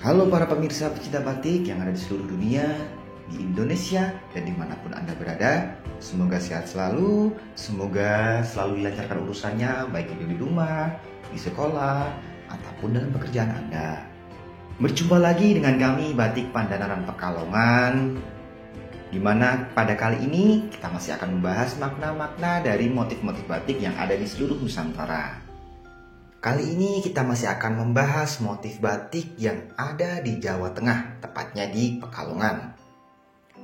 Halo para pemirsa pecinta batik yang ada di seluruh dunia, di Indonesia dan dimanapun Anda berada. Semoga sehat selalu, semoga selalu dilancarkan urusannya, baik itu di rumah, di sekolah, ataupun dalam pekerjaan Anda. Berjumpa lagi dengan kami Batik Pandanaran Pekalongan, di mana pada kali ini kita masih akan membahas makna-makna dari motif-motif batik yang ada di seluruh Nusantara. Kali ini kita masih akan membahas motif batik yang ada di Jawa Tengah, tepatnya di Pekalongan.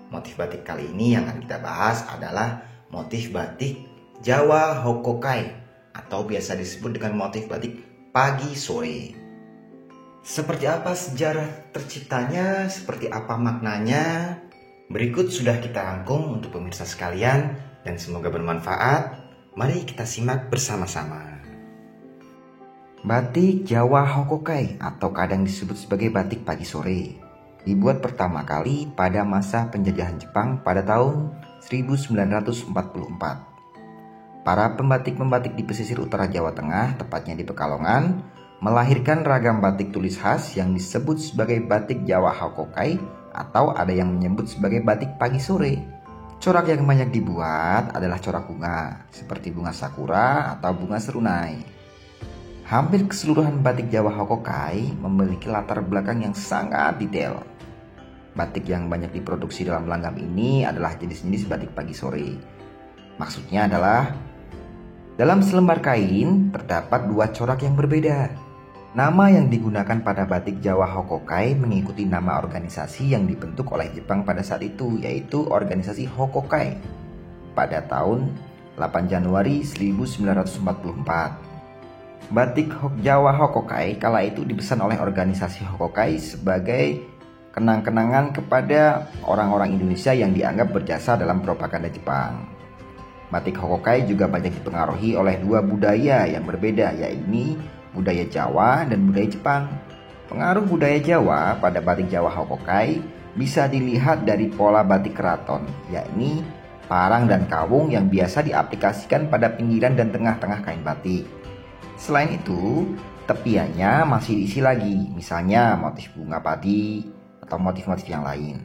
Motif batik kali ini yang akan kita bahas adalah motif batik Jawa Hokokai, atau biasa disebut dengan motif batik pagi sore. Seperti apa sejarah terciptanya, seperti apa maknanya, berikut sudah kita rangkum untuk pemirsa sekalian dan semoga bermanfaat. Mari kita simak bersama-sama. Batik Jawa Hokokai atau kadang disebut sebagai batik pagi sore dibuat pertama kali pada masa penjajahan Jepang pada tahun 1944. Para pembatik-pembatik di pesisir utara Jawa Tengah, tepatnya di Pekalongan, melahirkan ragam batik tulis khas yang disebut sebagai batik Jawa Hokokai atau ada yang menyebut sebagai batik pagi sore. Corak yang banyak dibuat adalah corak bunga, seperti bunga sakura atau bunga serunai. Hampir keseluruhan batik Jawa Hokokai memiliki latar belakang yang sangat detail. Batik yang banyak diproduksi dalam langgam ini adalah jenis-jenis batik pagi sore. Maksudnya adalah, dalam selembar kain terdapat dua corak yang berbeda. Nama yang digunakan pada batik Jawa Hokokai mengikuti nama organisasi yang dibentuk oleh Jepang pada saat itu, yaitu organisasi Hokokai pada tahun 8 Januari 1944. Batik Jawa Hokokai kala itu dipesan oleh organisasi Hokokai sebagai kenang-kenangan kepada orang-orang Indonesia yang dianggap berjasa dalam propaganda Jepang. Batik Hokokai juga banyak dipengaruhi oleh dua budaya yang berbeda, yaitu budaya Jawa dan budaya Jepang. Pengaruh budaya Jawa pada batik Jawa Hokokai bisa dilihat dari pola batik keraton, yakni parang dan kawung yang biasa diaplikasikan pada pinggiran dan tengah-tengah kain batik. Selain itu, tepiannya masih diisi lagi, misalnya motif bunga padi atau motif-motif yang lain.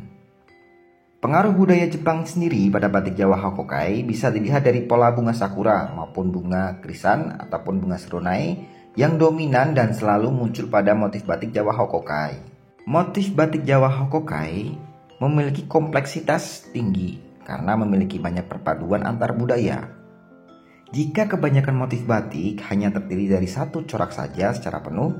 Pengaruh budaya Jepang sendiri pada batik Jawa Hokokai bisa dilihat dari pola bunga sakura maupun bunga krisan ataupun bunga serunai yang dominan dan selalu muncul pada motif batik Jawa Hokokai. Motif batik Jawa Hokokai memiliki kompleksitas tinggi karena memiliki banyak perpaduan antar budaya. Jika kebanyakan motif batik hanya terdiri dari satu corak saja secara penuh,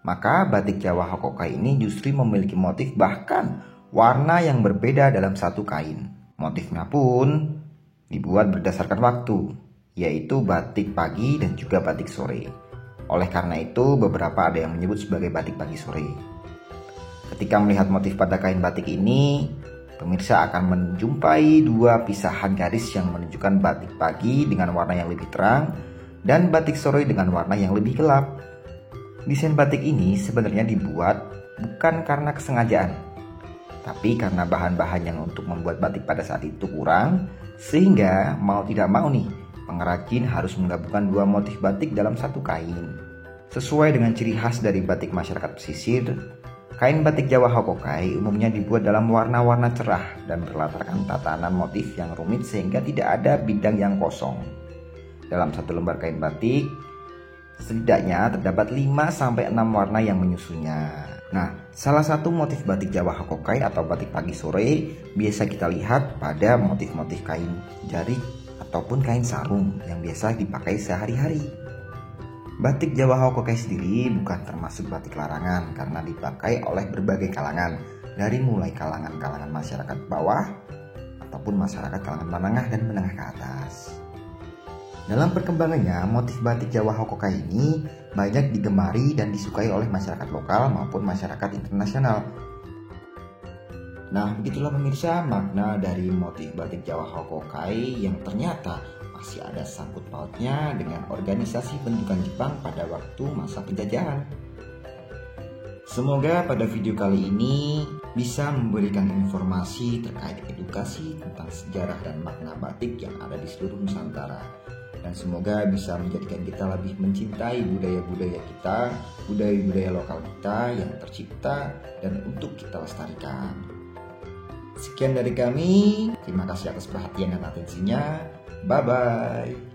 maka batik Jawa Hokokai ini justru memiliki motif bahkan warna yang berbeda dalam satu kain. Motifnya pun dibuat berdasarkan waktu, yaitu batik pagi dan juga batik sore. Oleh karena itu, beberapa ada yang menyebut sebagai batik pagi sore. Ketika melihat motif pada kain batik ini, pemirsa akan menjumpai dua pisahan garis yang menunjukkan batik pagi dengan warna yang lebih terang dan batik sore dengan warna yang lebih gelap. Desain batik ini sebenarnya dibuat bukan karena kesengajaan, tapi karena bahan-bahan yang untuk membuat batik pada saat itu kurang, sehingga mau tidak mau nih, pengrajin harus menggabungkan dua motif batik dalam satu kain. Sesuai dengan ciri khas dari batik masyarakat pesisir, kain batik Jawa Hokokai umumnya dibuat dalam warna-warna cerah dan berlatarkan tatanan motif yang rumit sehingga tidak ada bidang yang kosong. Dalam satu lembar kain batik, setidaknya terdapat 5-6 warna yang menyusunnya. Nah, salah satu motif batik Jawa Hokokai atau batik pagi sore biasa kita lihat pada motif-motif kain jarik ataupun kain sarung yang biasa dipakai sehari-hari. Batik Jawa Hokokai sendiri bukan termasuk batik larangan karena dipakai oleh berbagai kalangan, dari mulai kalangan-kalangan masyarakat bawah ataupun masyarakat kalangan menengah dan menengah ke atas. Dalam perkembangannya, motif batik Jawa Hokokai ini banyak digemari dan disukai oleh masyarakat lokal maupun masyarakat internasional. Nah, begitulah pemirsa makna dari motif batik Jawa Hokokai yang ternyata masih ada sangkut pautnya dengan organisasi bentukan Jepang pada waktu masa penjajahan. Semoga pada video kali ini bisa memberikan informasi terkait edukasi tentang sejarah dan makna batik yang ada di seluruh Nusantara. Dan semoga bisa menjadikan kita lebih mencintai budaya-budaya kita, budaya-budaya lokal kita yang tercipta dan untuk kita lestarikan. Sekian dari kami, terima kasih atas perhatian dan atensinya. Bye-bye.